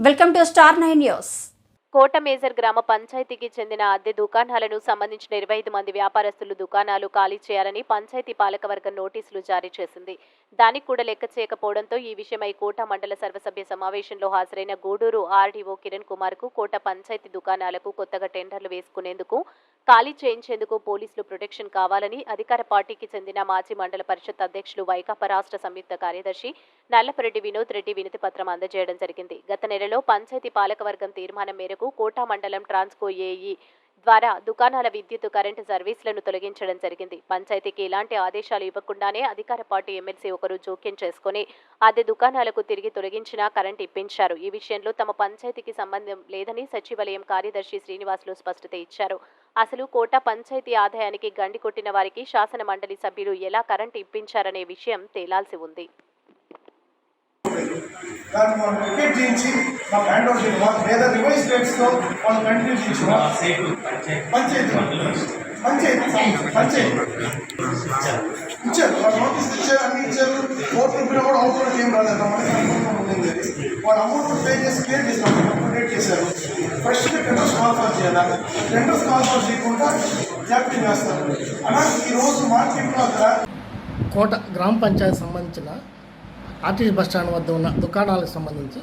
Welcome to star 9 news. Kota major గ్రామ పంచాయతీకి చెందిన అద్దె దుకాణాలను సంబంధించిన 25 మంది వ్యాపారస్తులు దుకాణాలు ఖాళీ చేయాలని పంచాయతీ పాలకవర్గం నోటీసులు జారీ చేసింది. దానికి కూడా లెక్క చేయకపోవడంతో ఈ విషయమై కోట మండల సర్వసభ్య సమావేశంలో హాజరైన గూడూరు ఆర్డీఓ కిరణ్ కుమార్ కు కోట పంచాయతీ దుకాణాలకు కొత్తగా టెండర్లు వేసుకునేందుకు ఖాళీ చేయించేందుకు పోలీసులు ప్రొటెక్షన్ కావాలని అధికార పార్టీకి చెందిన మాజీ మండల పరిషత్ అధ్యక్షులు వైకాపా రాష్ట్ర సంయుక్త కార్యదర్శి నల్లపరెడ్డి వినోద్ రెడ్డి వినతి పత్రం అందజేయడం జరిగింది. గత నెలలో పంచాయతీ పాలకవర్గం తీర్మానం మేరకు కోట మండలం ట్రాన్స్కో ఏఈ ద్వారా దుకాణాల విద్యుత్ కరెంటు సర్వీసులను తొలగించడం జరిగింది. పంచాయతీకి ఇలాంటి ఆదేశాలు ఇవ్వకుండానే అధికార పార్టీ ఎమ్మెల్సీ ఒకరు జోక్యం చేసుకుని అద్దె దుకాణాలకు తిరిగి తొలగించినా కరెంటు ఇప్పించారు. ఈ విషయంలో తమ పంచాయతీకి సంబంధం లేదని సచివాలయం కార్యదర్శి శ్రీనివాసులు స్పష్టత ఇచ్చారు. అసలు కోట పంచాయతీ ఆదాయానికి గండి కొట్టిన వారికి శాసన మండలి సభ్యులు ఎలా కరెంటు ఇప్పించారనే విషయం తేలాల్సి ఉంది. దాన్ని మనం టికెట్ చేయించి మాకు హ్యాండ్ ఓవర్ చేయాలి. వాళ్ళు లేదా రివైజ్ రేట్స్తో వాళ్ళు కంటిన్యూ చేయించు పంచాయతీ ఇచ్చారు. వాళ్ళు నోటీస్ ఇచ్చారు, అన్ని ఇచ్చారు. కోర్టు రూపాయలు కూడా అవుట్పుట్ ఏం రాలేదు. మనకి అనుకూలంగా ఉండింది. వాళ్ళు అమౌంట్ పే చేసి క్లియర్ చేసినారు, అప్డేట్ చేశారు. ఫ్రెష్గా టెండర్స్ కాల్ఫర్ చేయాలి. టెండర్స్ కాల్ఫర్ చేయకుండా జాప్యం చేస్తారు. అలాగే ఈరోజు మార్కెట్లో అక్కడ కోట గ్రామ పంచాయతీ సంబంధించిన ఆర్టీసీ బస్టాండ్ వద్ద ఉన్న దుకాణాలకు సంబంధించి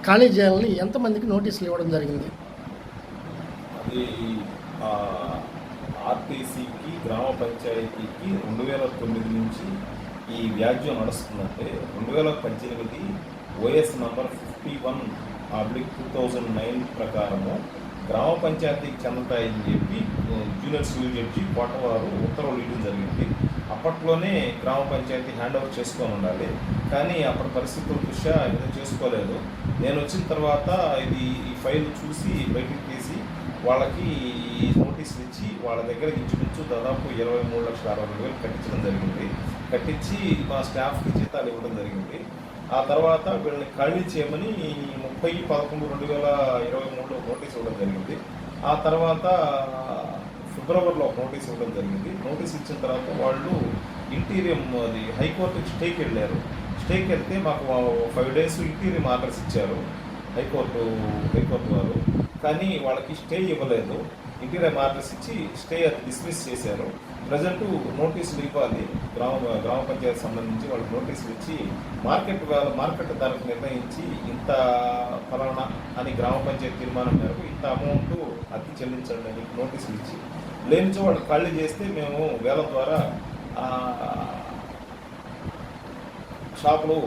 ఖాళీ చేయాలని ఎంతమందికి నోటీసులు ఇవ్వడం జరిగింది? అది ఆర్టీసీకి గ్రామ పంచాయతీకి 2009 నుంచి ఈ వ్యాజ్యం నడుస్తుందంటే 2018 ఓఎస్ నంబర్ 51/2009 ప్రకారము గ్రామ పంచాయతీకి చెందుతాయని చెప్పి జూనియర్ సివిల్ జడ్జి కోటవారు ఉత్తర్వులు ఇవ్వడం జరిగింది. అప్పట్లోనే గ్రామ పంచాయతీ హ్యాండ్ ఓవర్ చేసుకొని ఉండాలి, కానీ అప్పటి పరిస్థితుల దృష్ట్యా ఇది చేసుకోలేదు. నేను వచ్చిన తర్వాత ఈ ఫైల్ చూసి బయటికి తీసి వాళ్ళకి నోటీసులు ఇచ్చి వాళ్ళ దగ్గర ఇంచుమించు దాదాపు 23,60,000 కట్టించడం జరిగింది. కట్టించి మా స్టాఫ్కి జీతాలు ఇవ్వడం జరిగింది. ఆ తర్వాత వీళ్ళని ఖాళీ చేయమని 30/11/2023 నోటీస్ ఇవ్వడం జరిగింది. ఆ తర్వాత ఫిబ్రవరిలో ఒక నోటీస్ ఇవ్వడం జరిగింది. నోటీస్ ఇచ్చిన తర్వాత వాళ్ళు ఇంటీరియం అది హైకోర్టుకి స్టేకి వెళ్ళారు. స్టేకి వెళ్తే మాకు 5 days ఇంటీరియం ఆర్డర్స్ ఇచ్చారు హైకోర్టు వారు. కానీ వాళ్ళకి స్టే ఇవ్వలేదు. ఇంటీరియం ఆర్డర్స్ ఇచ్చి స్టే అది డిస్మిస్ చేశారు. ప్రజెంట్ నోటీసులు ఇవ్వాలి, గ్రామ పంచాయతీ సంబంధించి వాళ్ళకి నోటీసులు ఇచ్చి మార్కెట్ ధరకు నిర్ణయించి ఇంత ఫలానా అని గ్రామ పంచాయతీ తీర్మానం మేరకు ఇంత అమౌంట్ అద్దె చెల్లించండి అని నోటీసులు ఇచ్చి లేనిచో వాళ్ళు ఖాళీ చేస్తే మేము వేల ద్వారా షాపులు